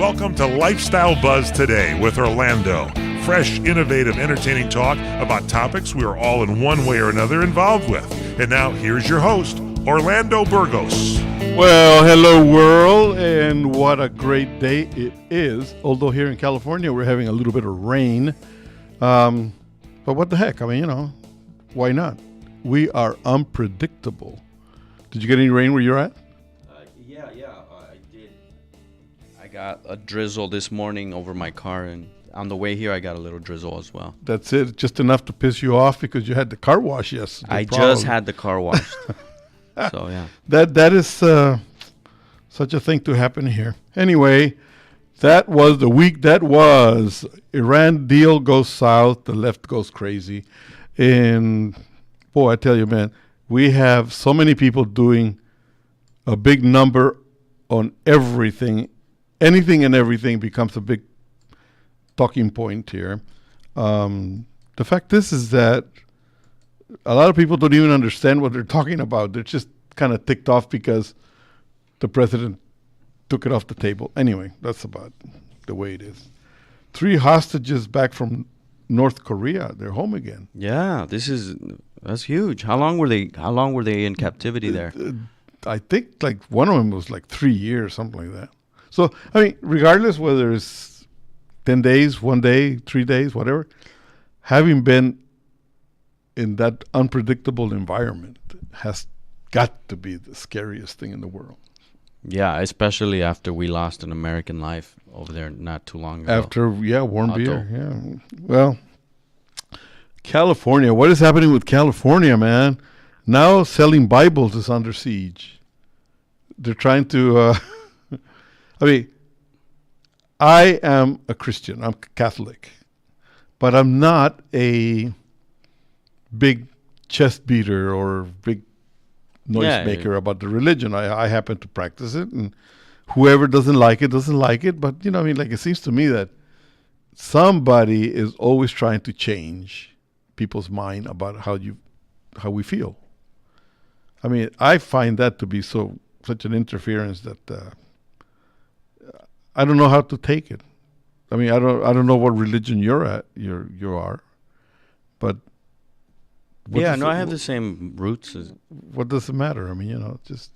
Welcome to Lifestyle Buzz Today with Orlando. Fresh, innovative, entertaining talk about topics we are all in one way or another involved with. And now, here's your host, Orlando Burgos. Well, hello world, and what a great day it is. Although here in California, we're having a little bit of rain. But what the heck? I mean, why not? We are unpredictable. Did you get any rain where you're at? Yeah, I did. I got a drizzle this morning over my car, and on the way here, I got a little drizzle as well. That's it. Just enough to piss you off because you had the car wash yesterday. Just had the car washed. So, yeah. That is such a thing to happen here. Anyway, that was the week that was. Iran deal goes south. The left goes crazy. And, boy, I tell you, man, we have so many people doing a big number on everything. Anything and everything becomes a big talking point here. The fact is that a lot of people don't even understand what they're talking about. They're just kind of ticked off because the president took it off the table. Anyway, that's about the way it is. 3 hostages back from North Korea. They're home again. Yeah, that's huge. How long were they in captivity there? I think like one of them was like 3 years, something like that. So, I mean, regardless whether it's 10 days, 1 day, 3 days, whatever, having been in that unpredictable environment has got to be the scariest thing in the world. Yeah, especially after we lost an American life over there not too long ago. After, warm beer. Yeah. Well, California. What is happening with California, man? Now selling Bibles is under siege. They're trying to... I mean, I am a Christian. I'm Catholic. But I'm not a big chest beater or big noise maker about the religion. I happen to practice it, and whoever doesn't like it, doesn't like it. But, it seems to me that somebody is always trying to change people's mind about how we feel. I mean, I find that to be such an interference that I don't know how to take it. I mean, I don't know what religion you are, but I have the same roots. What does it matter? I mean, just.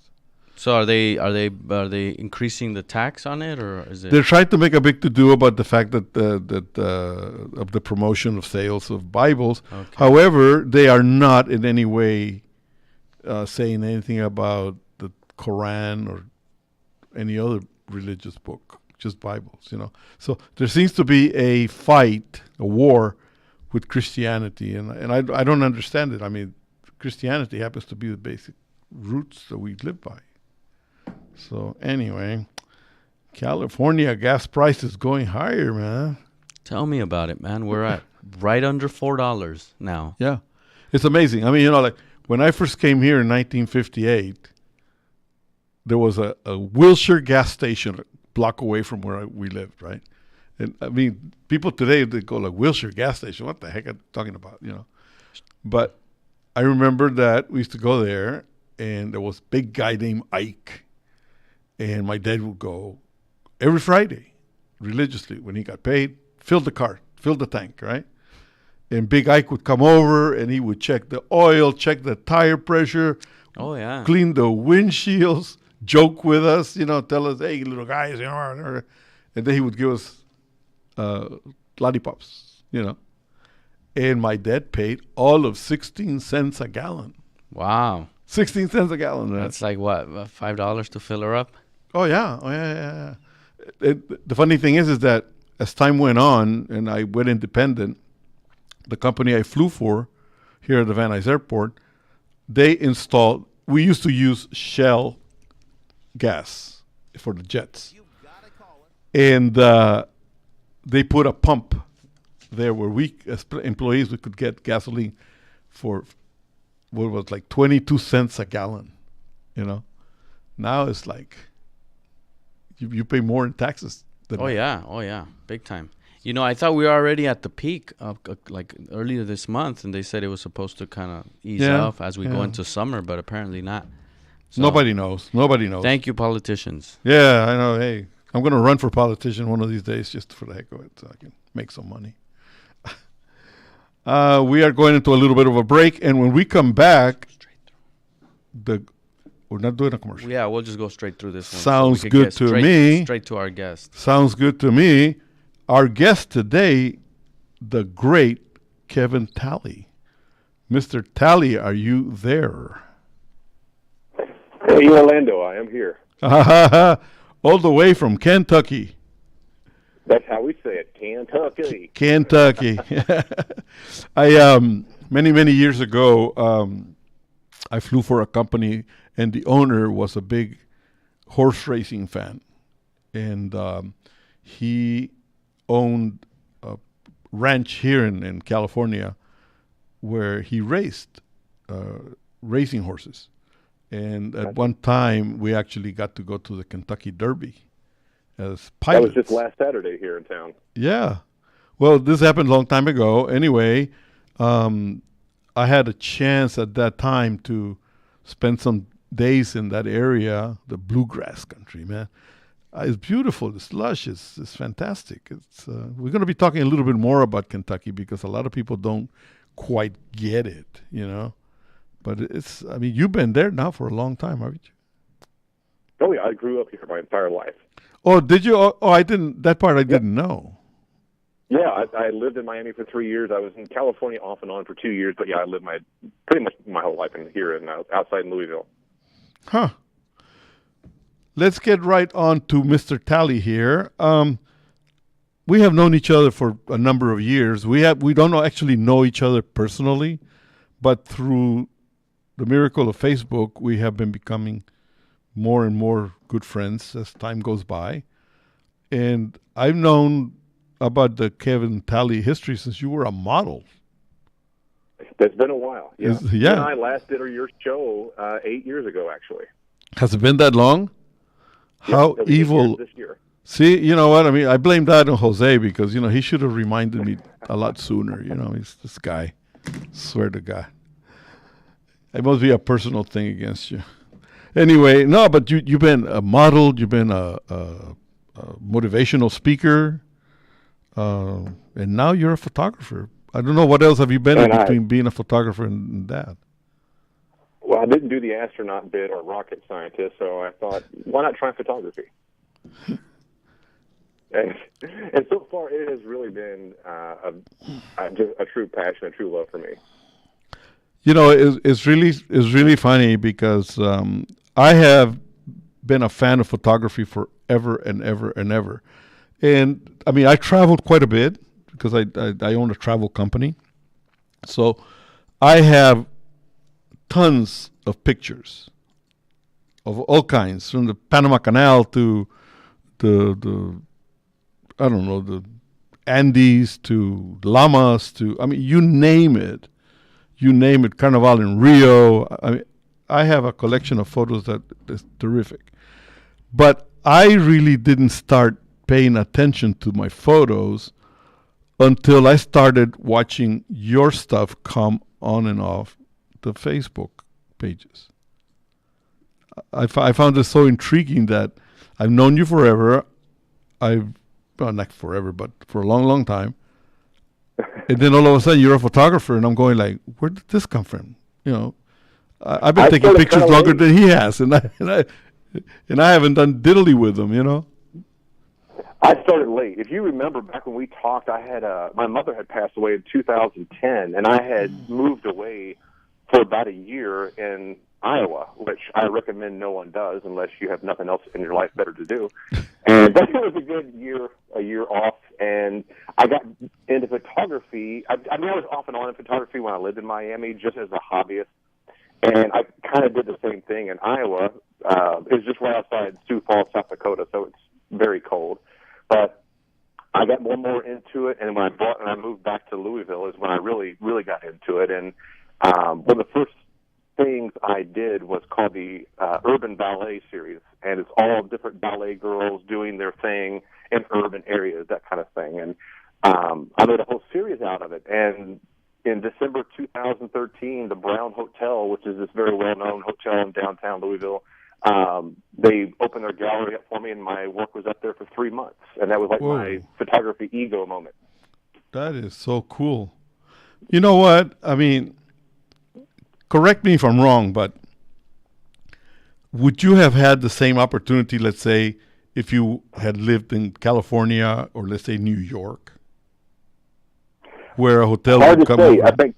So are they increasing the tax on it, or is it? They're trying to make a big to-do about the fact that of the promotion of sales of Bibles. Okay. However, they are not in any way saying anything about the Quran or any other religious book. Just Bibles, So there seems to be a war with Christianity, and I don't understand it. I mean, Christianity happens to be the basic roots that we live by. So anyway, California gas prices going higher, man. Tell me about it, man. We're at right under $4 now. Yeah, it's amazing. I mean, like when I first came here in 1958, there was a Wilshire gas station block away from where we lived, right? And I mean, people today, they go like, Wilshire gas station, what the heck are you talking about, But I remember that we used to go there, and there was a big guy named Ike, and my dad would go every Friday, religiously, when he got paid, fill the tank, right? And Big Ike would come over, and he would check the oil, check the tire pressure, clean the windshields, joke with us, tell us, hey, little guys, and then he would give us lollipops, And my dad paid all of 16 cents a gallon. Wow. 16 cents a gallon. Right? That's like what, $5 to fill her up? Oh, yeah. The funny thing is that as time went on and I went independent, the company I flew for here at the Van Nuys Airport, we used to use Shell gas for the jets, and they put a pump there where we as employees we could get gasoline for what was like 22 cents a gallon. Now it's like you pay more in taxes than yeah, big time. I thought we were already at the peak of like earlier this month, and they said it was supposed to kind of ease off as we go into summer, but apparently not. So Nobody knows. Thank you, politicians. Yeah, I know. Hey, I'm going to run for politician one of these days just for the heck of it so I can make some money. We are going into a little bit of a break, and when we come back, we're not doing a commercial. Yeah, we'll just go straight through this one. Sounds good to me. Straight to our guest. Sounds good to me. Our guest today, the great Kevin Talley. Mr. Talley, are you there? Hey, Orlando, I am here. All the way from Kentucky. That's how we say it, Kentucky. Kentucky. I many years ago, I flew for a company, and the owner was a big horse racing fan, and he owned a ranch here in California where he raced racing horses. And at one time, we actually got to go to the Kentucky Derby as pilots. That was just last Saturday here in town. Yeah. Well, this happened a long time ago. Anyway, I had a chance at that time to spend some days in that area, the bluegrass country, man. It's beautiful. It's lush. It's fantastic. We're going to be talking a little bit more about Kentucky because a lot of people don't quite get it, you know. But you've been there now for a long time, haven't you? Oh, yeah. I grew up here my entire life. Oh, did you? Oh, I didn't. That part I didn't know. Yeah, I lived in Miami for 3 years. I was in California off and on for 2 years. But, yeah, I lived pretty much my whole life here and outside in Louisville. Huh. Let's get right on to Mr. Talley here. We have known each other for a number of years. We don't actually know each other personally, but through the miracle of Facebook, we have been becoming more and more good friends as time goes by. And I've known about the Kevin Talley history since you were a model. It's been a while. Yeah. Yeah. You and I last did your show 8 years ago, actually. Has it been that long? How it'll be 8 evil. years this year. See, you know what? I blame that on Jose because, he should have reminded me a lot sooner. He's this guy. Swear to God. It must be a personal thing against you. Anyway, no, but you've been a model. You've been a motivational speaker. And now you're a photographer. I don't know what else have you been in between being a photographer and that. Well, I didn't do the astronaut bit or rocket scientist, so I thought, why not try photography? and so far, it has really been a true passion, a true love for me. It's really funny because I have been a fan of photography forever and ever and ever. And I traveled quite a bit because I own a travel company. So I have tons of pictures of all kinds, from the Panama Canal to the Andes to llamas to, you name it. You name it, Carnival in Rio. I have a collection of photos that is terrific. But I really didn't start paying attention to my photos until I started watching your stuff come on and off the Facebook pages. I found it so intriguing that I've known you forever. Not forever, but for a long, long time. And then all of a sudden you're a photographer, and I'm going like, where did this come from? I've been taking pictures longer than he has, and I haven't done diddly with them, I started late. If you remember back when we talked, I had my mother had passed away in 2010, and I had moved away for about a year in Iowa, which I recommend no one does unless you have nothing else in your life better to do. And that was a good a year off, and I got into photography. I was off and on in photography when I lived in Miami, just as a hobbyist. And I kind of did the same thing in Iowa. It's just right outside Sioux Falls, South Dakota, so it's very cold. But I got more and more into it, and when I moved back to Louisville is when I really, really got into it. And one of the first things I did was called the Urban Ballet Series, and it's all different ballet girls doing their thing in urban areas, that kind of thing. And I made a whole series out of it. And in December 2013, the Brown Hotel, which is this very well-known hotel in downtown Louisville, They opened their gallery up for me, and my work was up there for 3 months. And that was like my photography ego moment. That is so cool. You know what? I mean, correct me if I'm wrong, but would you have had the same opportunity, let's say, if you had lived in California or, let's say, New York, where a hotel Hard would to come say. over?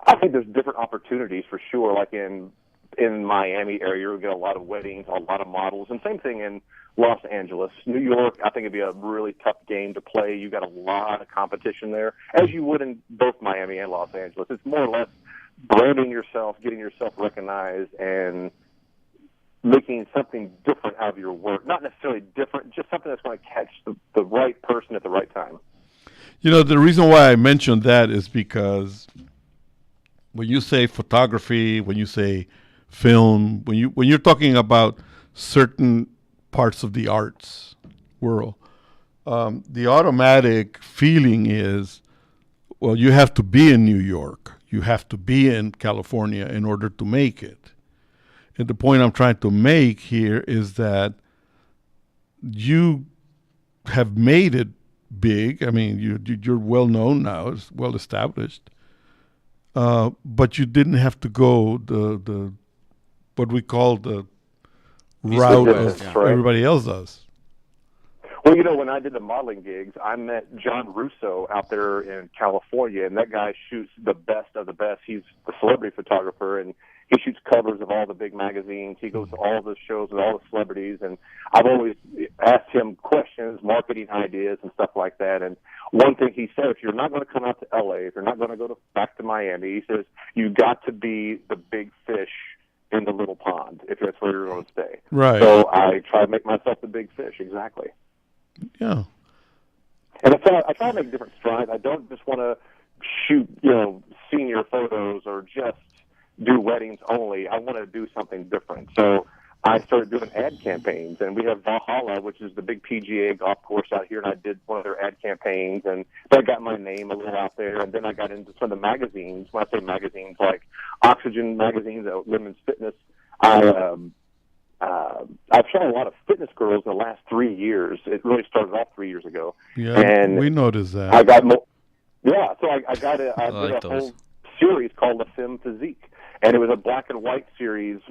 I think there's different opportunities for sure. Like in Miami area, we get a lot of weddings, a lot of models, and same thing in Los Angeles. New York, I think it'd be a really tough game to play. You got a lot of competition there, as you would in both Miami and Los Angeles. It's more or less branding yourself, getting yourself recognized, and making something different out of your work. Not necessarily different, just something that's going to catch the right person at the right time. You know, the reason why I mentioned that is because when you say photography, when you say film, when you're talking about certain parts of the arts world, the automatic feeling is, well, you have to be in New York, you have to be in California in order to make it. And the point I'm trying to make here is that you have made it big. I mean, you're well known now, it's well established. But you didn't have to go the what we call the route of everybody else does. Well, you know, when I did the modeling gigs, I met John Russo out there in California, and that guy shoots the best of the best. He's a celebrity photographer, and he shoots covers of all the big magazines. He goes to all the shows with all the celebrities, and I've always asked him questions, marketing ideas, and stuff like that. And one thing he said, if you're not going to come out to L.A., if you're not going to go back to Miami, he says, you got to be the big fish in the little pond, if that's where you're going to stay. Right. So I try to make myself the big fish, exactly. Yeah. And I try to make different strides. I don't just want to shoot, senior photos or just do weddings only. I want to do something different. So I started doing ad campaigns, and we have Valhalla, which is the big PGA golf course out here, and I did one of their ad campaigns, and that got my name a little out there. And then I got into some of the magazines. When I say magazines, like Oxygen magazines, Women's Fitness. I've shot a lot of fitness girls in the last 3 years. It really started off 3 years ago. Yeah, and we noticed that. I got more. Yeah, so I did a those. whole series called The Femme Physique, and it was a black and white series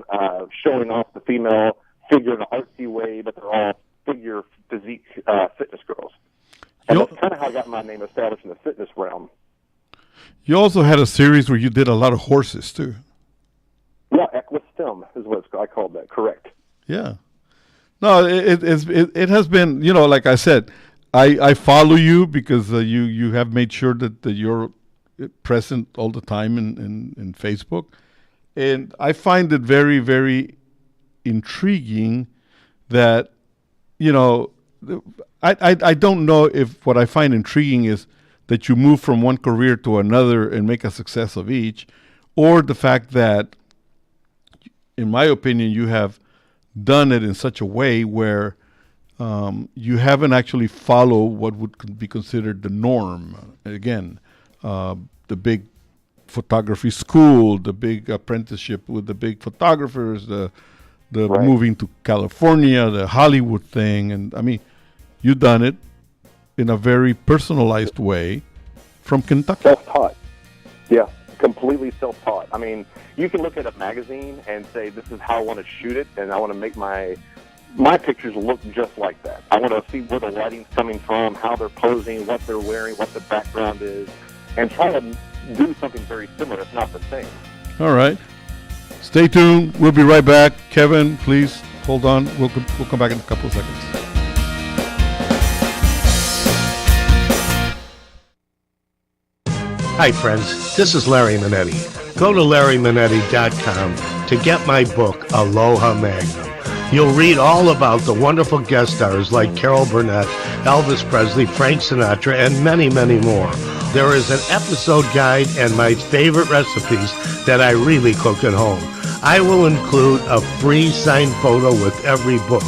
showing off the female figure in an artsy way, but they're all figure physique fitness girls. And that's kind of how I got my name established in the fitness realm. You also had a series where you did a lot of horses too. Yeah, Equistem is what I called that. Correct. Yeah. No, it has been, like I said, I follow you because you have made sure that you're present all the time in Facebook. And I find it very, very intriguing that, I don't know if what I find intriguing is that you move from one career to another and make a success of each, or the fact that, in my opinion, you have done it in such a way where you haven't actually followed what would be considered the norm. Again, the big photography school, the big apprenticeship with the big photographers, the Right. moving to California, the Hollywood thing. And I mean, you've done it in a very personalized way from Kentucky. Self-taught. Yeah, completely self-taught. I mean, you can look at a magazine and say, this is how I want to shoot it, and I want to make my pictures look just like that. I want to see where the lighting's coming from, how they're posing, what they're wearing, what the background is, and try to do something very similar, if not the same. All right. Stay tuned. We'll be right back. Kevin, please hold on. We'll come back in a couple of seconds. Hi, friends. This is Larry Manetti. Go to LarryManetti.com to get my book, Aloha Magnum. You'll read all about the wonderful guest stars like Carol Burnett, Elvis Presley, Frank Sinatra, and many, many more. There is an episode guide and my favorite recipes that I really cook at home. I will include a free signed photo with every book.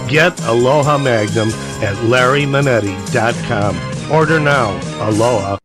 Get Aloha Magnum at LarryManetti.com. Order now. Aloha.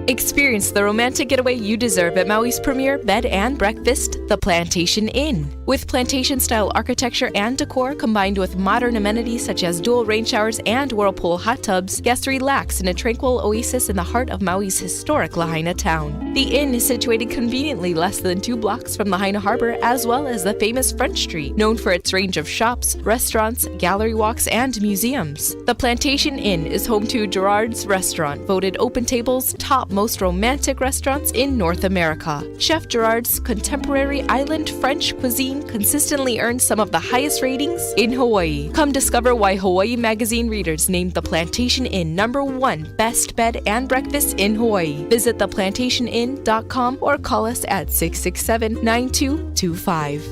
Experience the romantic getaway you deserve at Maui's premier bed and breakfast, the Plantation Inn. With plantation-style architecture and decor combined with modern amenities such as dual rain showers and whirlpool hot tubs, guests relax in a tranquil oasis in the heart of Maui's historic Lahaina town. The inn is situated conveniently less than 2 blocks from Lahaina Harbor, as well as the famous French Street, known for its range of shops, restaurants, gallery walks, and museums. The Plantation Inn is home to Gerard's Restaurant, voted Open Table's top most romantic restaurants in North America. Chef Gerard's contemporary island French cuisine consistently earns some of the highest ratings in Hawaii. Come discover why Hawaii Magazine readers named the Plantation Inn #1 best bed and breakfast in Hawaii. Visit theplantationinn.com or call us at 667-9225.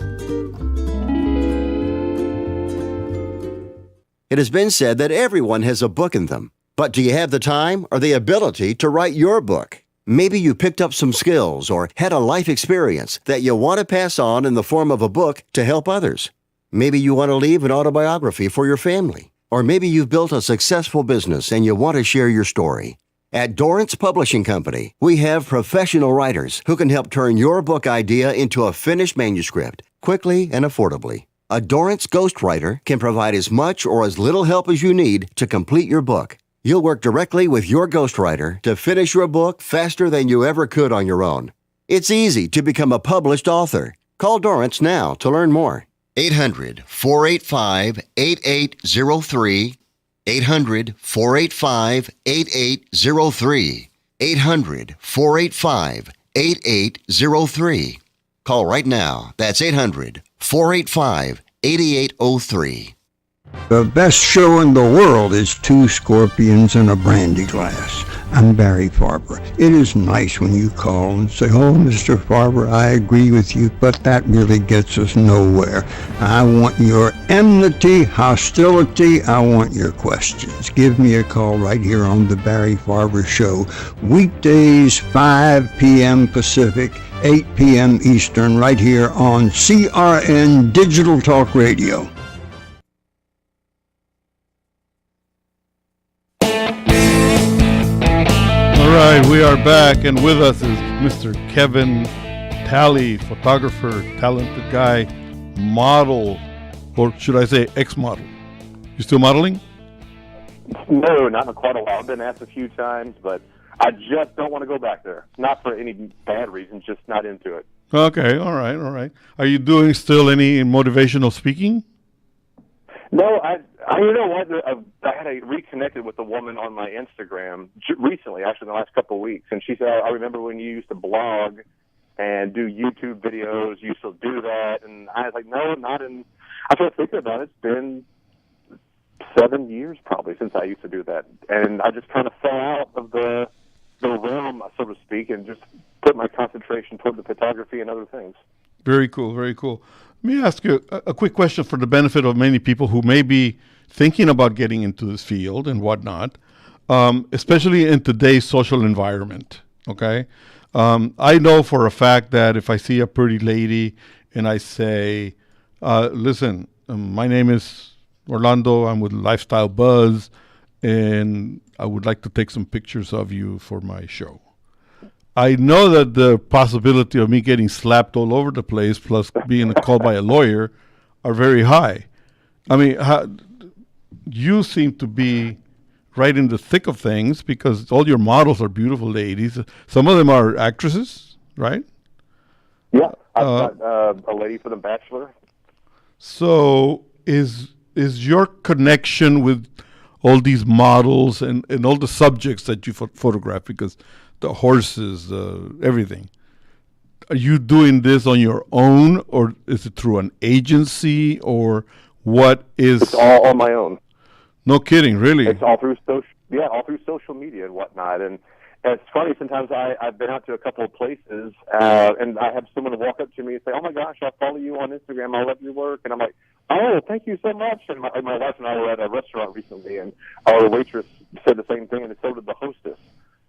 It has been said that everyone has a book in them. But do you have the time or the ability to write your book? Maybe you picked up some skills or had a life experience that you want to pass on in the form of a book to help others. Maybe you want to leave an autobiography for your family. Or maybe you've built a successful business and you want to share your story. At Dorrance Publishing Company, we have professional writers who can help turn your book idea into a finished manuscript quickly and affordably. A Dorrance ghostwriter can provide as much or as little help as you need to complete your book. You'll work directly with your ghostwriter to finish your book faster than you ever could on your own. It's easy to become a published author. Call Dorrance now to learn more. 800-485-8803. 800-485-8803. 800-485-8803. Call right now. That's 800-485-8803. The best show in the world is Two Scorpions and a Brandy Glass. I'm Barry Farber. It is nice when you call and say, "Oh, Mr. Farber, I agree with you," but that really gets us nowhere. I want your enmity, hostility. I want your questions. Give me a call right here on the Barry Farber Show. Weekdays, 5 p.m. Pacific, 8 p.m. Eastern, right here on CRN Digital Talk Radio. All right, we are back, and with us is Mr. Kevin Talley, photographer, talented guy, model, or should I say ex-model. You still modeling? No, not in quite a while. I've been asked a few times, but I just don't want to go back there. Not for any bad reasons, just not into it. Okay, all right. Are you doing still any motivational speaking? No, you know what? I had reconnected with a woman on my Instagram recently, actually, in the last couple of weeks, and she said, "I remember when you used to blog and do YouTube videos. You still do that?" And I was like, "No, not in." I started thinking about it. It's been 7 years probably since I used to do that, and I just kind of fell out of the realm, so to speak, and just put my concentration toward the photography and other things. Very cool, very cool. Let me ask you a quick question for the benefit of many people who may be thinking about getting into this field and whatnot, especially in today's social environment, okay? I know for a fact that if I see a pretty lady and I say, listen, my name is Orlando, I'm with Lifestyle Buzz, and I would like to take some pictures of you for my show. I know that the possibility of me getting slapped all over the place, plus being called by a lawyer, are very high. I mean, you seem to be right in the thick of things because all your models are beautiful ladies. Some of them are actresses, right? Yeah, I've got a lady for The Bachelor. So is your connection with all these models and all the subjects that you photograph, because the horses, everything. Are you doing this on your own, or is it through an agency, or what is? It's all on my own. No kidding, really? It's all through social media and whatnot. And it's funny, sometimes I've been out to a couple of places, and I have someone walk up to me and say, "Oh my gosh, I follow you on Instagram. I love your work." And I'm like, "Oh, thank you so much." And my wife and I were at a restaurant recently, and our waitress said the same thing, and so did the hostess.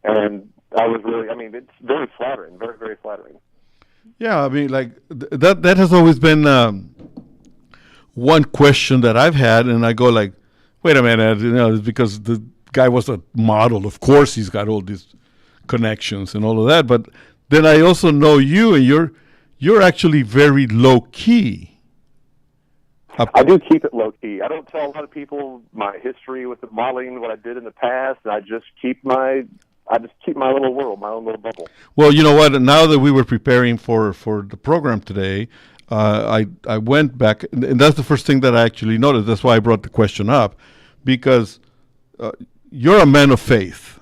And I was really, it's very flattering, very, very flattering. Yeah, I mean, like, that has always been one question that I've had, and I go like, wait a minute, it's because the guy was a model. Of course he's got all these connections and all of that. But then I also know you, and you're actually very low key. I do keep it low key. I don't tell a lot of people my history with the modeling, what I did in the past. I just keep my little world, my own little bubble. Well, you know what? Now that we were preparing for the program today, I went back, and that's the first thing that I actually noticed. That's why I brought the question up, because you're a man of faith.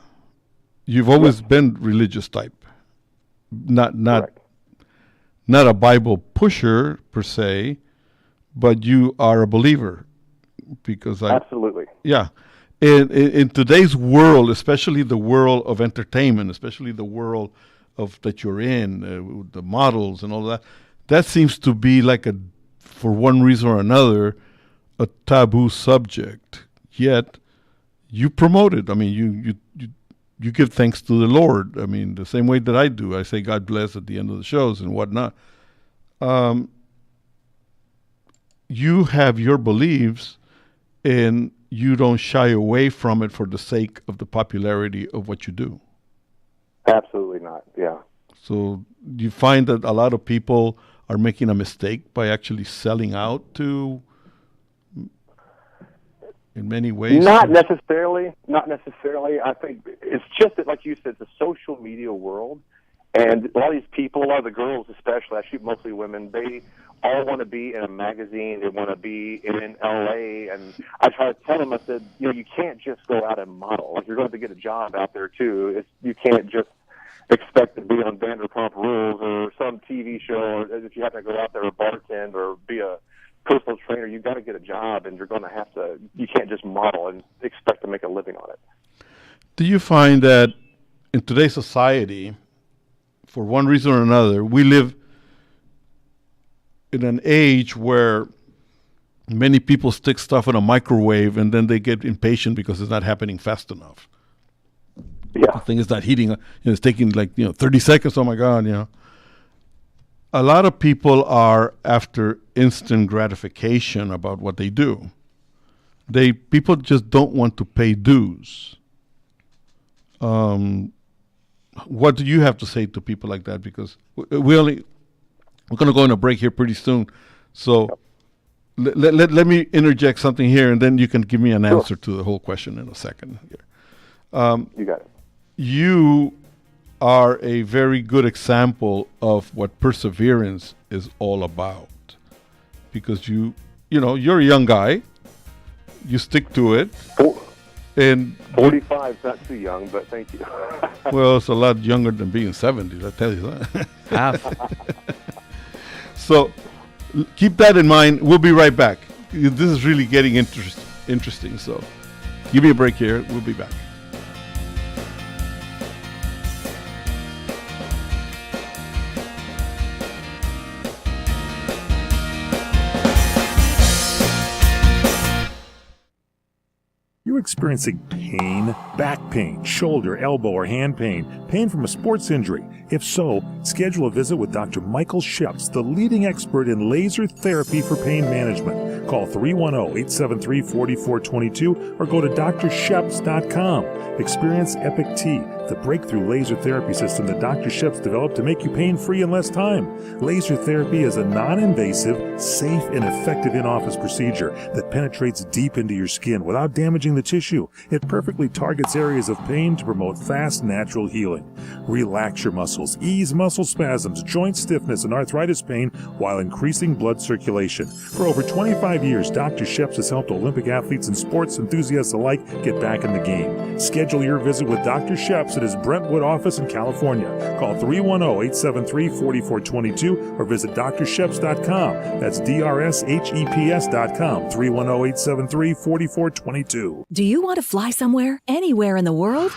You've always been religious type, not a Bible pusher per se, but you are a believer. Because absolutely, yeah. In today's world, especially the world of entertainment, especially the world of that you're in, the models and all that, that seems to be like for one reason or another, a taboo subject. Yet you promote it. I mean, you give thanks to the Lord. I mean, the same way that I do. I say God bless at the end of the shows and whatnot. You have your beliefs, and you don't shy away from it for the sake of the popularity of what you do. Absolutely not, yeah. So you find that a lot of people are making a mistake by actually selling out to, in many ways? Not necessarily. I think it's just that, like you said, it's a social media world. And a lot of these people, a lot of the girls especially, I shoot mostly women, they all want to be in a magazine. They want to be in L.A. And I try to tell them, I said, you can't just go out and model. Like, you're going to get a job out there, too. You can't just expect to be on Vanderpump Rules or some TV show, or if you have to go out there or bartend or be a personal trainer, you've got to get a job, and you're going to have to, you can't just model and expect to make a living on it. Do you find that in today's society, for one reason or another, we live in an age where many people stick stuff in a microwave and then they get impatient because it's not happening fast enough? Yeah. The thing is not heating, it's taking 30 seconds. Oh my God, A lot of people are after instant gratification about what they do. People just don't want to pay dues. What do you have to say to people like that? Because we're going to go on a break here pretty soon. So let me interject something here, and then you can give me an answer to the whole question in a second. Here. You got it. You are a very good example of what perseverance is all about. Because you're a young guy. You stick to it. And 45 is not too young, but thank you. Well, it's a lot younger than being 70, I tell you that. Half. So keep that in mind. We'll be right back. This is really getting interesting. So give me a break here. We'll be back. You're experiencing pain, back pain, shoulder, elbow, or hand pain from a sports injury. If so, schedule a visit with Dr. Michael Sheps, the leading expert in laser therapy for pain management. Call 310-873-4422 or go to drsheps.com. Experience Epic T, the breakthrough laser therapy system that Dr. Sheps developed to make you pain-free in less time. Laser therapy is a non-invasive, safe, and effective in-office procedure that penetrates deep into your skin without damaging the tissue. It perfectly targets areas of pain to promote fast, natural healing. Relax your muscles, ease muscle spasms, joint stiffness, and arthritis pain while increasing blood circulation. For over 25 years, Dr. Sheps has helped Olympic athletes and sports enthusiasts alike get back in the game. Schedule your visit with Dr. Sheps at his Brentwood office in California. Call 310-873-4422 or visit drsheps.com. That's DRSHEPS.com. 310-873-4422. Do you want to fly somewhere, anywhere in the world?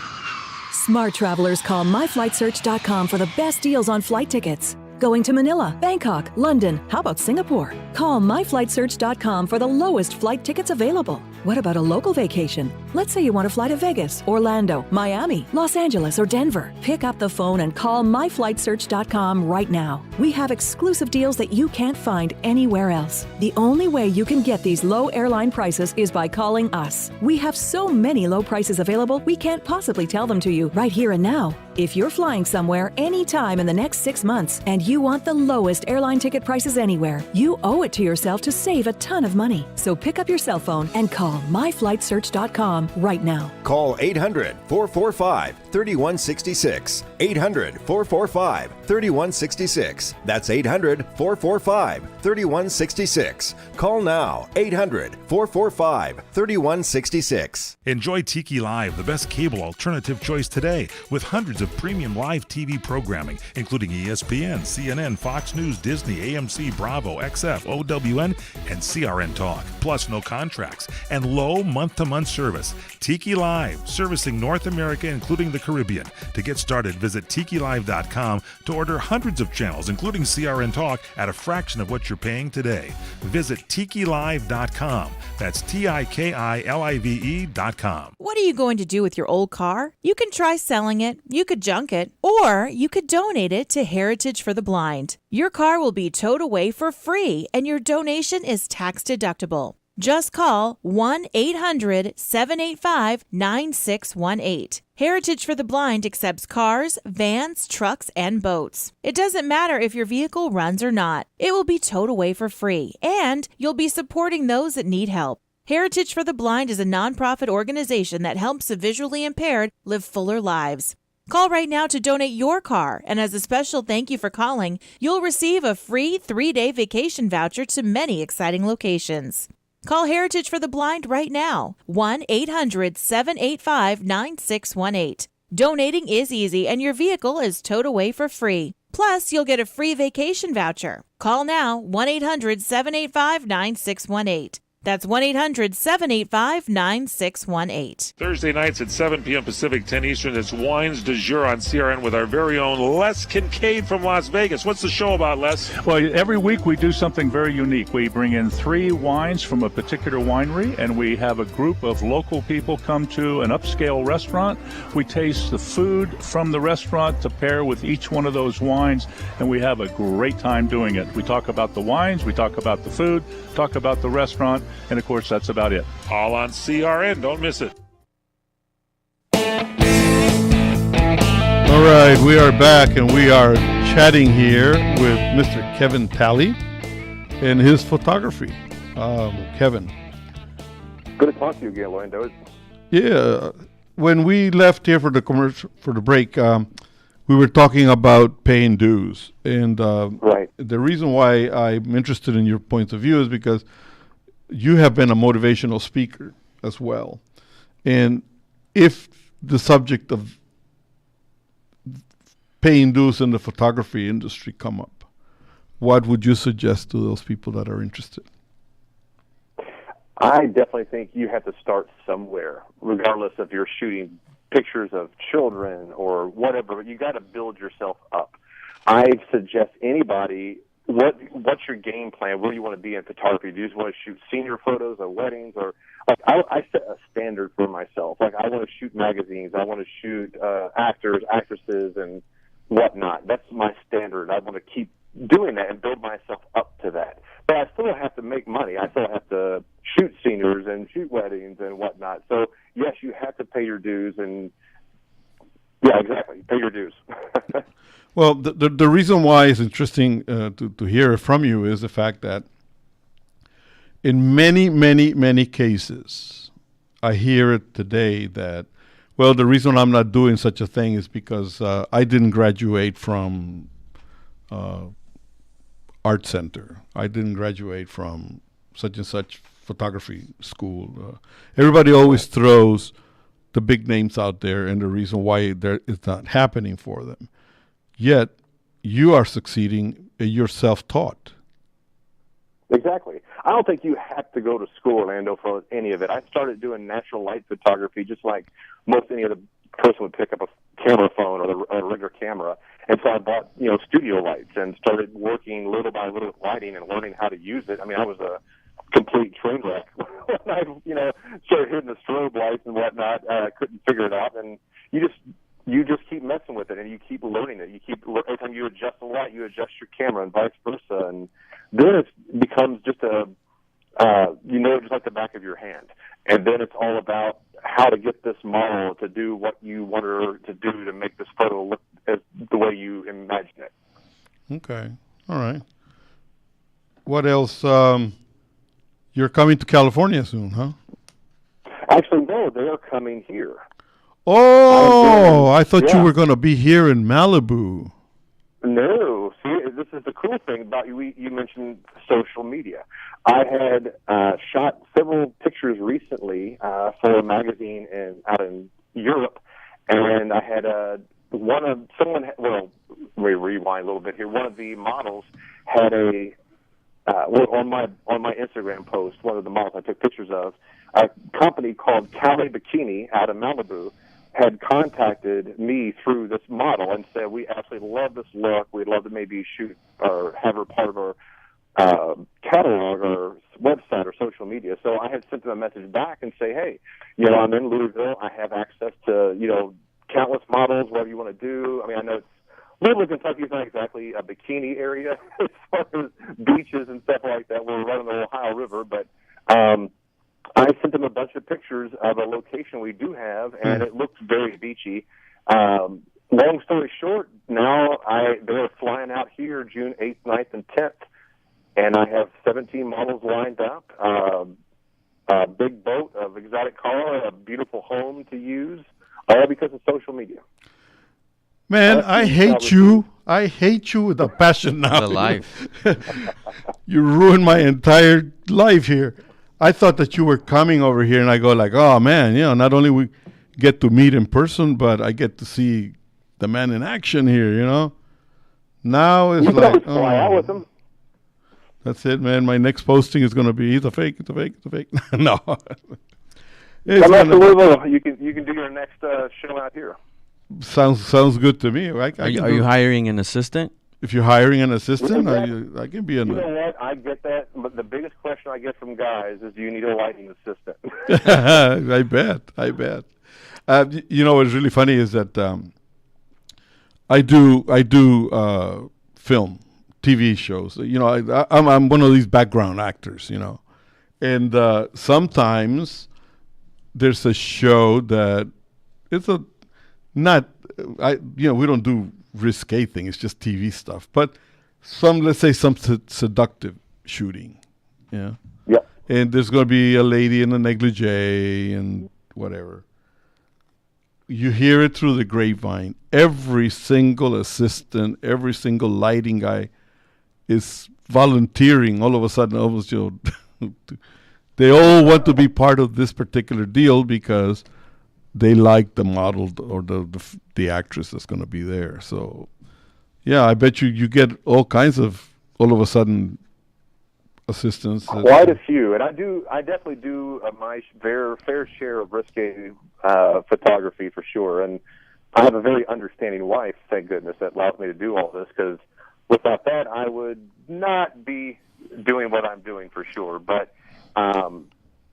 Smart travelers call myflightsearch.com for the best deals on flight tickets. Going to Manila, Bangkok, London, how about Singapore? Call myflightsearch.com for the lowest flight tickets available. What about a local vacation? Let's say you want to fly to Vegas, Orlando, Miami, Los Angeles, or Denver. Pick up the phone and call myflightsearch.com right now. We have exclusive deals that you can't find anywhere else. The only way you can get these low airline prices is by calling us. We have so many low prices available, we can't possibly tell them to you right here and now. If you're flying somewhere anytime in the next 6 months and you want the lowest airline ticket prices anywhere, you owe it to yourself to save a ton of money. So pick up your cell phone and call myflightsearch.com right now. Call 800-445-3166. 800-445-3166. That's 800-445-3166. Call now. 800-445-3166. Enjoy Tiki Live, the best cable alternative choice today, with hundreds of premium live TV programming, including ESPN, CNN, Fox News, Disney, AMC, Bravo, XF, OWN, and CRN Talk. Plus no contracts and low month-to-month service. Tiki Live, servicing North America, including the Caribbean. To get started, visit TikiLive.com to order hundreds of channels, including CRN Talk, at a fraction of what you're paying today. Visit TikiLive.com. That's TikiLive.com. What are you going to do with your old car? You can try selling it, you could junk it, or you could donate it to Heritage for the Blind. Your car will be towed away for free, and your donation is tax deductible. Just call 1-800-785-9618. Heritage for the Blind accepts cars, vans, trucks, and boats. It doesn't matter if your vehicle runs or not. It will be towed away for free, and you'll be supporting those that need help. Heritage for the Blind is a nonprofit organization that helps the visually impaired live fuller lives. Call right now to donate your car, and as a special thank you for calling, you'll receive a free 3-day vacation voucher to many exciting locations. Call Heritage for the Blind right now, 1-800-785-9618. Donating is easy, and your vehicle is towed away for free. Plus, you'll get a free vacation voucher. Call now, 1-800-785-9618. That's 1-800-785-9618. Thursday nights at 7 p.m. Pacific, 10 Eastern. It's Wines du Jour on CRN with our very own Les Kincaid from Las Vegas. What's the show about, Les? Well, every week we do something very unique. We bring in 3 wines from a particular winery, and we have a group of local people come to an upscale restaurant. We taste the food from the restaurant to pair with each one of those wines, and we have a great time doing it. We talk about the wines, we talk about the food, talk about the restaurant, and of course, that's about it. All on CRN. Don't miss it. All right, we are back, and we are chatting here with Mr. Kevin Talley and his photography. Kevin. Good to talk to you again, Orlando. Yeah, when we left here for the break, we were talking about paying dues, and right. The reason why I'm interested in your point of view is because you have been a motivational speaker as well. And if the subject of paying dues in the photography industry come up, what would you suggest to those people that are interested? I definitely think you have to start somewhere, regardless if you're shooting pictures of children or whatever. But you got to build yourself up. I suggest anybody, what's your game plan? Where do you want to be in photography? Do you just want to shoot senior photos or weddings? Or like I set a standard for myself. Like I want to shoot magazines. I want to shoot actors, actresses, and whatnot. That's my standard. I want to keep doing that and build myself up to that. But I still have to make money. I still have to shoot seniors and shoot weddings and whatnot. So yes, you have to pay your dues. And yeah, exactly, pay your dues. Well, the reason why it's interesting to hear from you is the fact that in many cases, I hear it today that, well, the reason I'm not doing such a thing is because I didn't graduate from art center. I didn't graduate from such and such photography school. Everybody always throws the big names out there and the reason why it's not happening for them. Yet, you are succeeding, you're self-taught. Exactly. I don't think you have to go to school, Orlando, for any of it. I started doing natural light photography just like most any other person would pick up a camera phone or a regular camera. And so I bought, studio lights and started working little by little with lighting and learning how to use it. I mean, I was a complete train wreck when I, started hitting the strobe lights and whatnot. just keep messing with it, and you keep learning it. Every time you adjust the light, you adjust your camera, and vice versa. And then it becomes just just like the back of your hand. And then it's all about how to get this model to do what you want her to do to make this photo look as the way you imagine it. Okay. All right. What else? You're coming to California soon, huh? Actually, no, they are coming here. Oh, I thought you were going to be here in Malibu. No. See, this is the cool thing about you. You mentioned social media. I had shot several pictures recently for a magazine out in Europe, and I had let me rewind a little bit here. One of the models had on my Instagram post, one of the models I took pictures of, a company called Cali Bikini out of Malibu had contacted me through this model and said, we absolutely love this look. We'd love to maybe shoot or have her part of our catalog or website or social media. So I had sent them a message back and say, hey, I'm in Louisville. I have access to, countless models, whatever you want to do. I mean, I know Louisville, Kentucky is not exactly a bikini area as far as beaches and stuff like that. We're right on the Ohio River, but I sent them a bunch of pictures of a location we do have, and it looks very beachy. Long story short, now they're flying out here June 8th, 9th, and 10th, and I have 17 models lined up, a big boat of exotic color, a beautiful home to use, all because of social media. Man, I hate you. I hate you with a passion now. The life. You ruined my entire life here. I thought that you were coming over here, and I go like, oh, man, not only we get to meet in person, but I get to see the man in action here, Now it's like, fly out with him. That's it, man. My next posting is going to be, it's a fake. No. Come back to Louisville. You can do your next show out here. Sounds good to me. Are you hiring an assistant? If you're hiring an assistant, I can be You know what? I get that, but the biggest question I get from guys is, do you need a lighting assistant? I bet. What's really funny is that I do film, TV shows. I'm one of these background actors. And sometimes there's a show that it's we don't do risque thing. It's just TV stuff. But let's say some seductive shooting. Yeah. Yep. And there's going to be a lady in a negligee and whatever. You hear it through the grapevine. Every single assistant, every single lighting guy is volunteering. All of a sudden, they all want to be part of this particular deal because they like the model or the actress that's going to be there. So, yeah, I bet you get all kinds of, all of a sudden, assistants. Quite a few. And I definitely do my fair share of risque photography for sure. And I have a very understanding wife, thank goodness, that allows me to do all this, because without that, I would not be doing what I'm doing for sure. But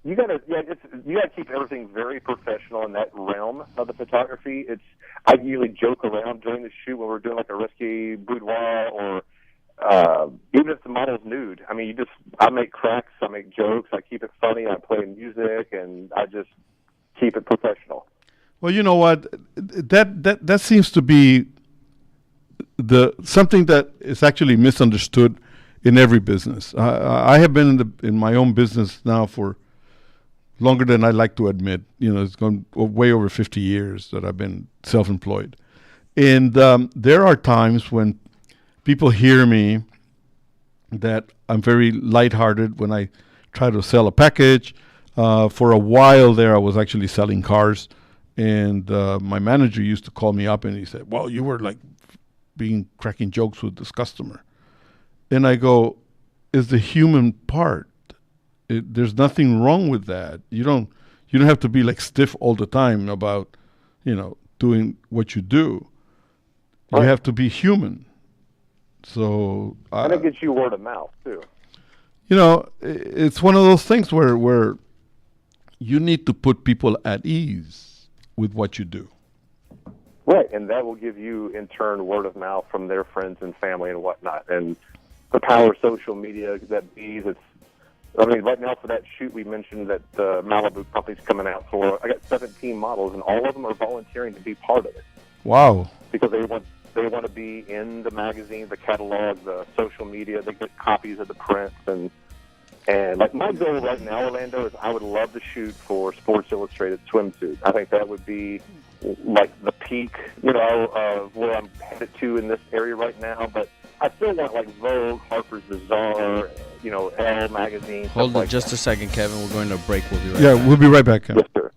you gotta keep everything very professional in that realm of the photography. I usually joke around during the shoot when we're doing like a risque boudoir, or even if the model's nude. I mean, I make cracks, I make jokes, I keep it funny, I play music, and I just keep it professional. Well, you know what? That seems to be something that is actually misunderstood in every business. I have been in my own business now for longer than I like to admit. It's gone way over 50 years that I've been self-employed. And there are times when people hear me that I'm very lighthearted when I try to sell a package. For a while there, I was actually selling cars. And my manager used to call me up and he said, well, you were like cracking jokes with this customer. And I go, it's the human part. There's nothing wrong with that. You don't have to be like stiff all the time about, doing what you do. Right. You have to be human. So and it gets you word of mouth too. It's one of those things where you need to put people at ease with what you do. Right, and that will give you, in turn, word of mouth from their friends and family and whatnot. And the power of social media that bees, right now for that shoot we mentioned that the Malibu company's coming out for, I got 17 models, and all of them are volunteering to be part of it. Wow. Because they want to be in the magazine, the catalog, the social media. They get copies of the prints, and like my goal right now, Orlando, is I would love to shoot for Sports Illustrated swimsuit. I think that would be like the peak, of where I'm headed to in this area right now. But I still want like Vogue, Harper's Bazaar, Elle magazine. Hold it just a second, Kevin. We're going to break. We'll be right back. We'll be right back, Kevin. Yes, sir.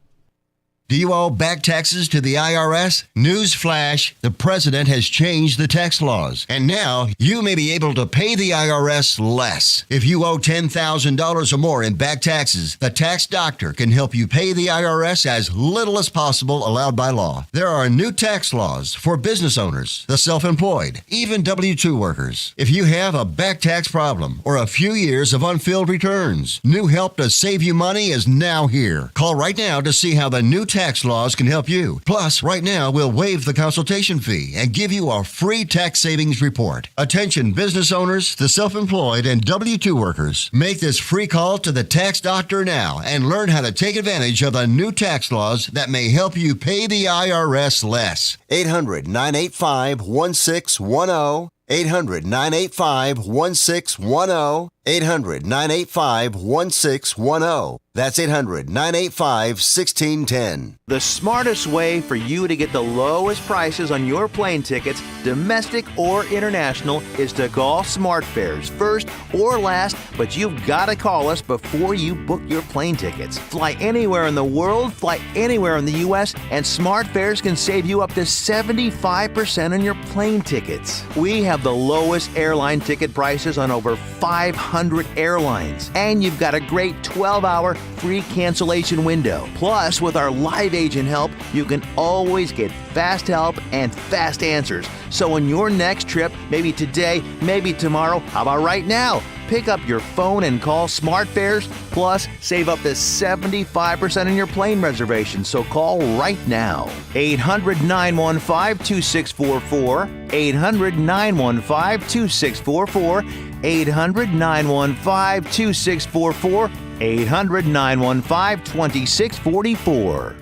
Do you owe back taxes to the IRS? Newsflash, the president has changed the tax laws, and now you may be able to pay the IRS less. If you owe $10,000 or more in back taxes, the tax doctor can help you pay the IRS as little as possible allowed by law. There are new tax laws for business owners, the self-employed, even W-2 workers. If you have a back tax problem or a few years of unfilled returns, new help to save you money is now here. Call right now to see how the new tax laws can help you. Plus, right now, we'll waive the consultation fee and give you a free tax savings report. Attention business owners, the self-employed, and W-2 workers. Make this free call to the tax doctor now and learn how to take advantage of the new tax laws that may help you pay the IRS less. 800-985-1610. 800-985-1610. 800-985-1610. That's 800-985-1610. The smartest way for you to get the lowest prices on your plane tickets, domestic or international, is to call SmartFares first or last, but you've got to call us before you book your plane tickets. Fly anywhere in the world, fly anywhere in the U.S., and SmartFares can save you up to 75% on your plane tickets. We have the lowest airline ticket prices on over 500 airlines, and you've got a great 12-hour free cancellation window. Plus, with our live agent help, you can always get fast help and fast answers. So on your next trip, maybe today, maybe tomorrow, how about right now? Pick up your phone and call SmartFares, plus save up to 75% on your plane reservation. So call right now. 800-915-2644. 800-915-2644. 800-915-2644. 800-915-2644.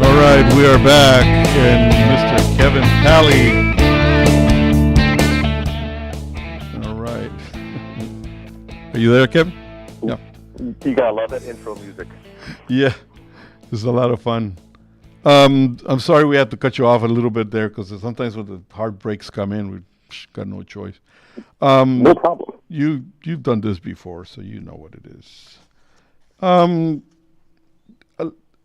All right, we are back, and Mr. Kevin Talley. All right. Are you there, Kevin? Yeah. You gotta love that intro music. Yeah, it's a lot of fun. I'm sorry we had to cut you off a little bit there, because sometimes when the hard breaks come in, we've got no choice. No problem. You've done this before, so you know what it is.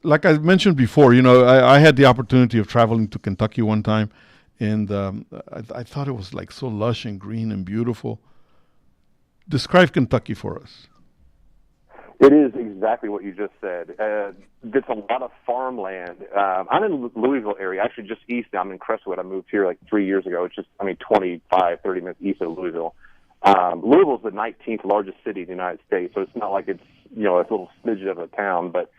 Like I mentioned before, I had the opportunity of traveling to Kentucky one time, and I thought it was like so lush and green and beautiful. Describe Kentucky for us. It is exactly what you just said. It's a lot of farmland. I'm in Louisville area, actually just east. I'm in Crestwood. I moved here like 3 years ago. It's just, 25, 30 minutes east of Louisville. Louisville's the 19th largest city in the United States, so it's not like it's, a little smidget of a town, but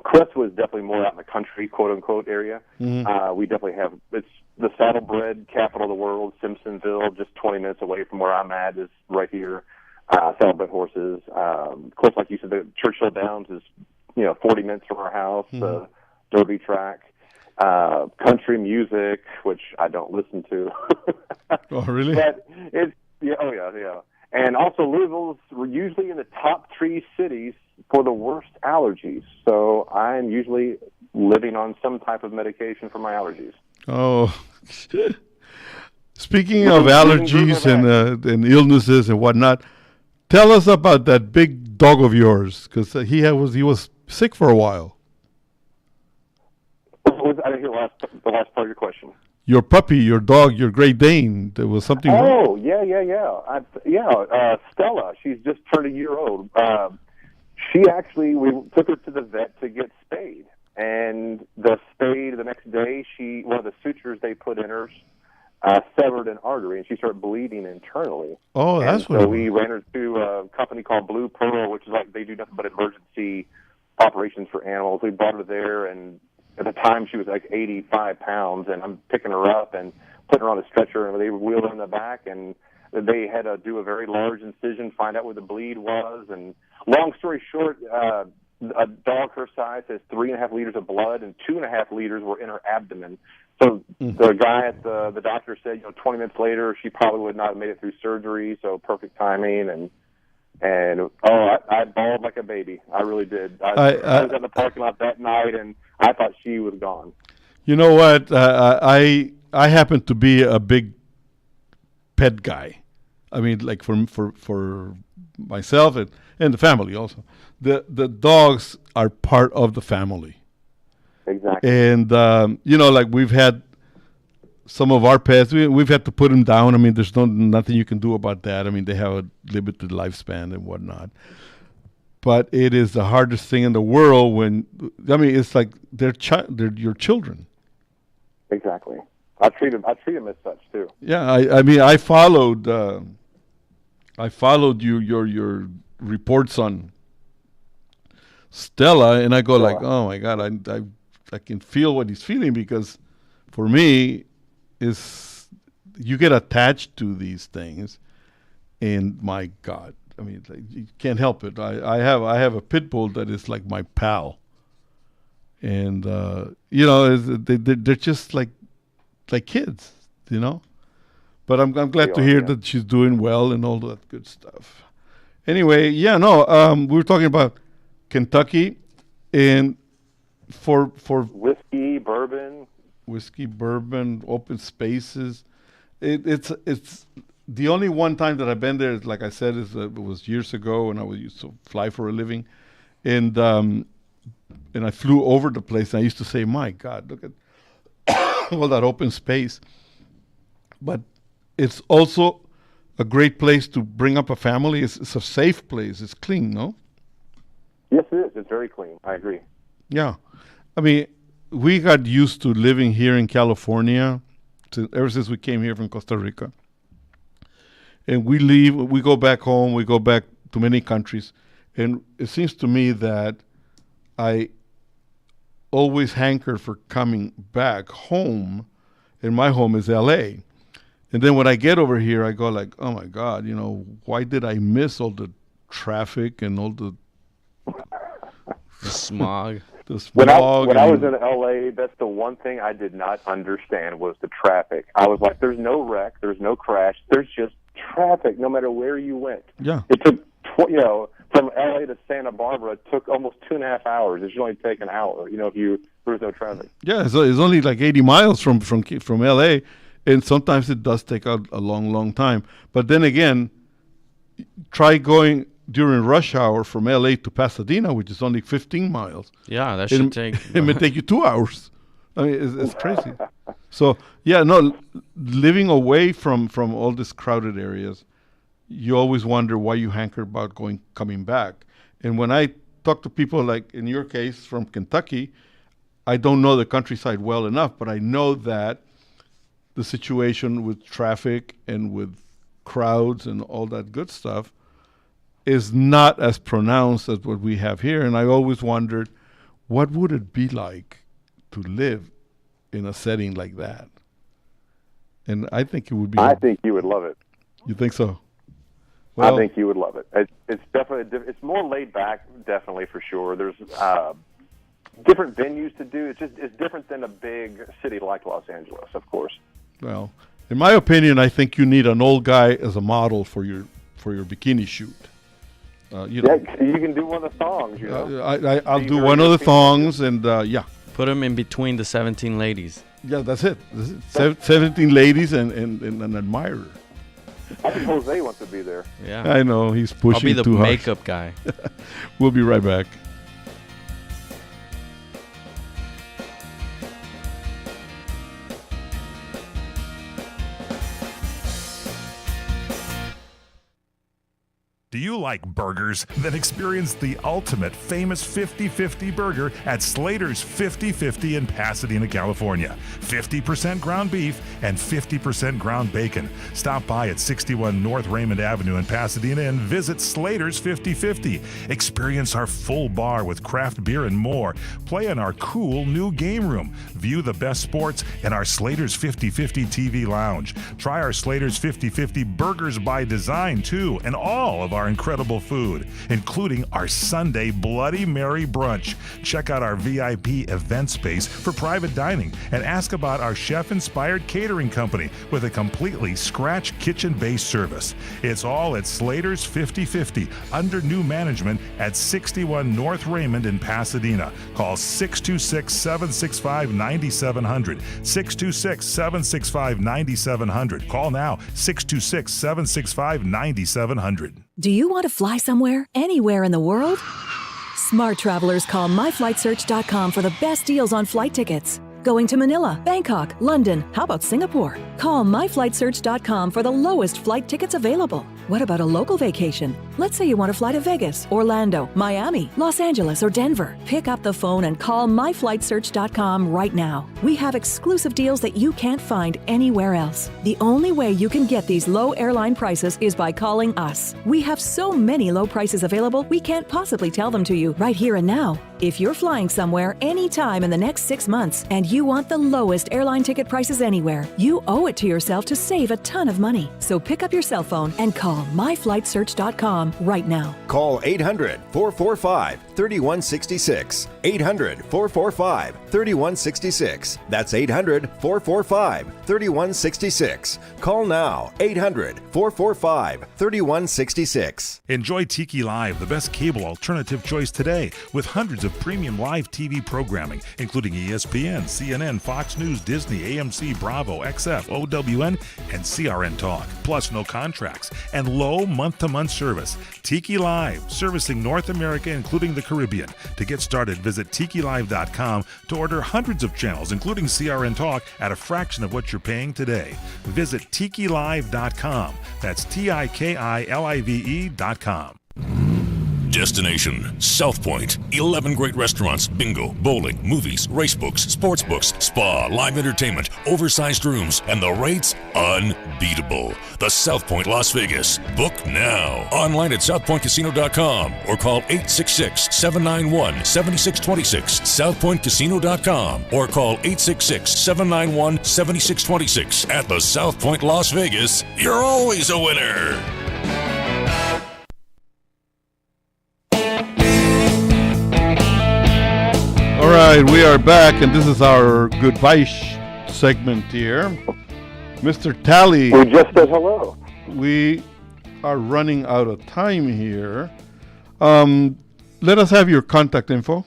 Crestwood is definitely more out in the country, quote-unquote, area. Mm-hmm. We definitely have, it's the saddlebred capital of the world. Simpsonville, just 20 minutes away from where I'm at, is right here. Saddlebred horses. Of course, like you said, the Churchill Downs is, 40 minutes from our house, Derby track. Country music, which I don't listen to. Oh, really? But it's, yeah. And also, Louisville's usually in the top 3 cities for the worst allergies. So I'm usually living on some type of medication for my allergies. Oh, speaking of allergies and illnesses and whatnot, tell us about that big dog of yours, because he was sick for a while. I didn't hear the last part of your question. Your puppy, your dog, your Great Dane. There was something wrong. Oh, yeah. Stella, she's just turned a year old. We took her to the vet to get spayed. And the spade the next day, one of the sutures they put in her severed an artery, and she started bleeding internally. Oh, that's what. So we ran her to a company called Blue Pearl, which is like they do nothing but emergency operations for animals. We brought her there, and at the time she was like 85 pounds, and I'm picking her up and putting her on a stretcher, and they wheeled her in the back, and they had to do a very large incision, find out where the bleed was, and long story short, a dog her size has 3.5 liters of blood, and 2.5 liters were in her abdomen. So the guy at the doctor said, 20 minutes later, she probably would not have made it through surgery. So perfect timing, and I bawled like a baby. I really did. I was in the parking lot that night, and I thought she was gone. You know what? I happen to be a big pet guy. I mean, like for myself and the family also. The dogs are part of the family. Exactly. And, like we've had some of our pets, we've had to put them down. I mean, there's nothing you can do about that. I mean, they have a limited lifespan and whatnot. But it is the hardest thing in the world it's like they're your children. Exactly. I treat them as such, too. Yeah, I mean, I followed your reports on Stella, and I go like, oh my God, I can feel what he's feeling, because for me, you get attached to these things, and my God, I mean, you can't help it. I have a pit bull that is like my pal, and they're just like kids, But I'm glad to hear that she's doing well and all that good stuff. Anyway, we were talking about Kentucky, and for whiskey, bourbon, open spaces. It's the only one time that I've been there. Like I said, it was years ago, and I used to fly for a living, and I flew over the place. And I used to say, "My God, look at all that open space." But it's also a great place to bring up a family. It's a safe place. It's clean, no? Yes, it is. It's very clean. I agree. Yeah. I mean, we got used to living here in California ever since we came here from Costa Rica. And we go back home, we go back to many countries. And it seems to me that I always hanker for coming back home, and my home is L.A. And then when I get over here, I go like, oh my God, why did I miss all the traffic and all the smog? When I was in L.A., that's the one thing I did not understand was the traffic. I was like, there's no wreck, there's no crash, there's just traffic no matter where you went. Yeah. It took, from L.A. to Santa Barbara, it took almost 2.5 hours. It should only take an hour, if there was no traffic. Yeah, so it's only like 80 miles from L.A., and sometimes it does take a long, long time. But then again, try going during rush hour from L.A. to Pasadena, which is only 15 miles. Yeah, that should take... It may take you 2 hours. I mean, it's crazy. So, living away from all these crowded areas, you always wonder why you hanker about coming back. And when I talk to people, like in your case, from Kentucky, I don't know the countryside well enough, but I know that the situation with traffic and with crowds and all that good stuff is not as pronounced as what we have here. And I always wondered, what would it be like to live in a setting like that? And I think it would be... I think you would love it. You think so? Well, I think you would love it. It's definitely... It's more laid back, definitely, for sure. There's different venues to do. It's different than a big city like Los Angeles, of course. Well, in my opinion, I think you need an old guy as a model for your bikini shoot. You can do one of the thongs. I'll do one of the thongs, and put them in between the 17 ladies. Yeah, that's it. 17 ladies and an admirer. I think Jose wants to be there. Yeah, I know he's pushing. I'll be the too makeup hard. guy. We'll be right back. Do you like burgers? Then experience the ultimate famous 50-50 burger at Slater's 50-50 in Pasadena, California. 50% ground beef and 50% ground bacon. Stop by at 61 North Raymond Avenue in Pasadena and visit Slater's 50-50. Experience our full bar with craft beer and more. Play in our cool new game room. View the best sports in our Slater's 50-50 TV lounge. Try our Slater's 50-50 Burgers by Design, too, and all of our incredible food, including our Sunday Bloody Mary brunch. Check out our VIP event space for private dining and ask about our chef-inspired catering company with a completely scratch kitchen-based service. It's all at Slater's 50-50 under new management at 61 North Raymond in Pasadena. Call 626-765-9700. 626-765-9700. Call now, 626-765-9700. Do you want to fly somewhere, anywhere in the world? Smart travelers call myflightsearch.com for the best deals on flight tickets. Going to Manila, Bangkok, London, how about Singapore? Call myflightsearch.com for the lowest flight tickets available. What about a local vacation? Let's say you want to fly to Vegas, Orlando, Miami, Los Angeles, or Denver. Pick up the phone and call myflightsearch.com right now. We have exclusive deals that you can't find anywhere else. The only way you can get these low airline prices is by calling us. We have so many low prices available, we can't possibly tell them to you right here and now. If you're flying somewhere anytime in the next 6 months and you want the lowest airline ticket prices anywhere, you owe it to yourself to save a ton of money. So pick up your cell phone and call myflightsearch.com right now. Call 800-445-3166. 800-445-3166. That's 800-445-3166. Call now. 800-445-3166. Enjoy Tiki Live, the best cable alternative choice today, with hundreds of premium live TV programming, including ESPN, CNN, Fox News, Disney, AMC, Bravo, XF, OWN, and CRN Talk. Plus no contracts and low month-to-month service. Tiki Live, servicing North America, including the Caribbean. To get started, visit TikiLive.com to order hundreds of channels, including CRN Talk, at a fraction of what you're paying today. Visit TikiLive.com. That's TikiLive.com. Destination South Point. 11 great restaurants, bingo, bowling, movies, race books, sports books, spa, live entertainment, oversized rooms, and the rates unbeatable. The South Point Las Vegas. Book now. Online at southpointcasino.com or call 866-791-7626. southpointcasino.com or call 866-791-7626. At the South Point Las Vegas, you're always a winner. All right, we are back, and this is our goodbye segment here. Mr. Talley. We just said hello. We are running out of time here. Let us have your contact info.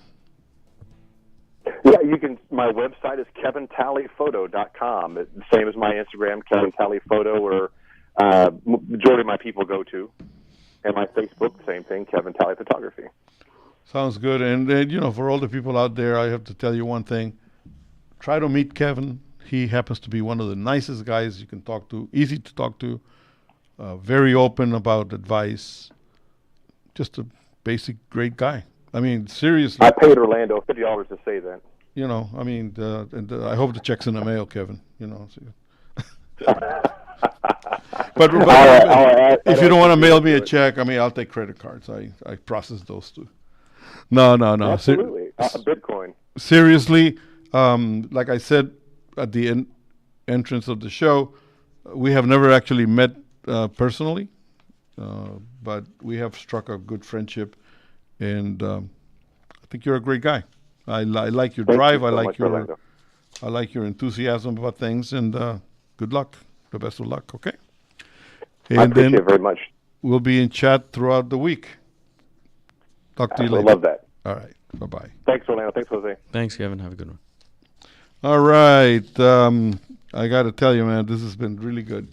Yeah, you can. My website is KevinTalleyPhoto.com. It's the same as my Instagram, Kevin Talley Photo, where majority of my people go to. And my Facebook, the same thing, Kevin Talley Photography. Sounds good. And, for all the people out there, I have to tell you one thing. Try to meet Kevin. He happens to be one of the nicest guys you can talk to, easy to talk to, very open about advice. Just a basic great guy. I mean, seriously. I paid Orlando $50 to say that. I hope the check's in the mail, Kevin. So. But if you don't want to mail me a check, I'll take credit cards. I process those too. No. Absolutely. Bitcoin. Seriously, like I said at the entrance of the show, we have never actually met personally, but we have struck a good friendship, and I think you're a great guy. I like your drive. I like your enthusiasm about things, and good luck. The best of luck. Okay. And I appreciate it very much. We'll be in chat throughout the week. Talk to you later. I love that. All right. Bye-bye. Thanks, Orlando. Thanks, Jose. Thanks, Kevin. Have a good one. All right. I got to tell you, man, this has been really good.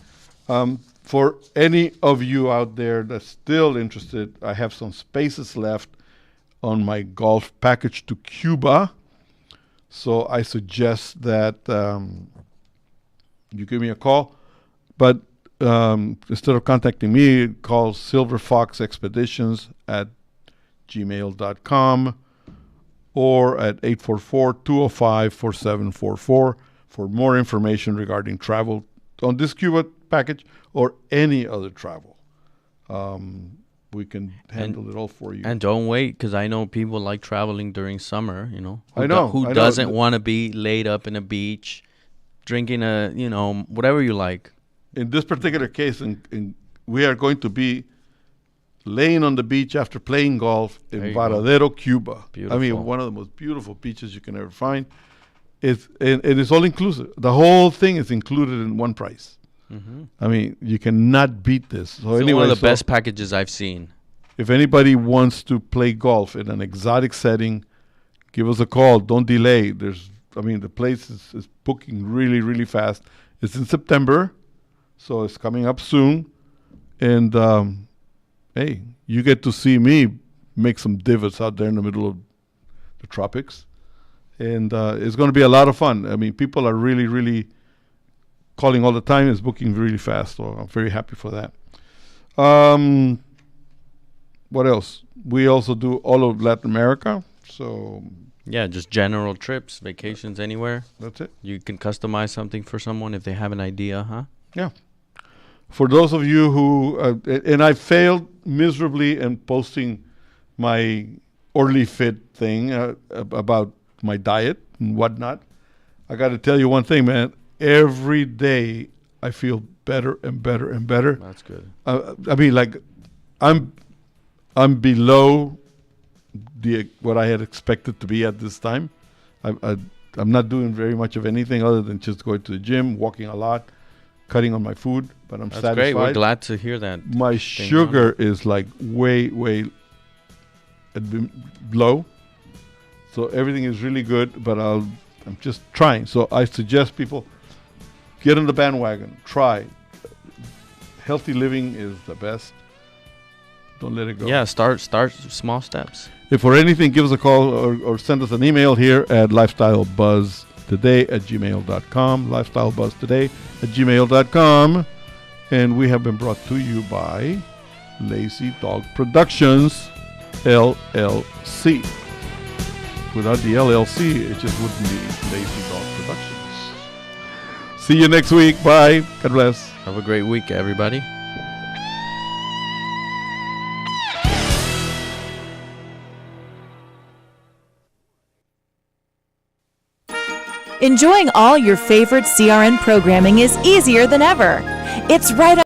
For any of you out there that's still interested, I have some spaces left on my golf package to Cuba. So I suggest that you give me a call. But instead of contacting me, call Silver Fox Expeditions at gmail.com or at 844-205-4744 for more information regarding travel on this Cuba package or any other travel. We can handle it all for you. And don't wait, because I know people like traveling during summer, you know. Who I doesn't know. want to be laid up in a beach, drinking whatever you like. In this particular case, we are going to be laying on the beach after playing golf in Varadero, Cuba. Beautiful. I mean, one of the most beautiful beaches you can ever find. And it's all inclusive. The whole thing is included in one price. Mm-hmm. I mean, you cannot beat this. So It's one of the best packages I've seen. If anybody wants to play golf in an exotic setting, give us a call. Don't delay. The place is booking really, really fast. It's in September, so it's coming up soon. And, hey, you get to see me make some divots out there in the middle of the tropics. And it's going to be a lot of fun. I mean, people are really, really calling all the time. It's booking really fast, so I'm very happy for that. What else? We also do all of Latin America. So yeah, just general trips, vacations, anywhere. That's it. You can customize something for someone if they have an idea, huh? Yeah. For those of you who, and I failed miserably in posting my Orly Fit thing about my diet and whatnot. I got to tell you one thing, man. Every day I feel better and better and better. That's good. I mean, like, I'm below what I had expected to be at this time. I'm not doing very much of anything other than just going to the gym, walking a lot, cutting on my food, but I'm That's satisfied. great. We're glad to hear that. My sugar is like way low, so everything is really good. But I'm just trying. So I suggest people get on the bandwagon. Try. Healthy living is the best. Don't let it go. Yeah, start small steps. If for anything, give us a call or send us an email here at lifestylebuzztoday@gmail.com. lifestylebuzztoday@gmail.com. And we have been brought to you by Lazy Dog Productions, LLC. Without the LLC, it just wouldn't be Lazy Dog Productions. See you next week. Bye. God bless. Have a great week, everybody. Enjoying all your favorite CRN programming is easier than ever. It's right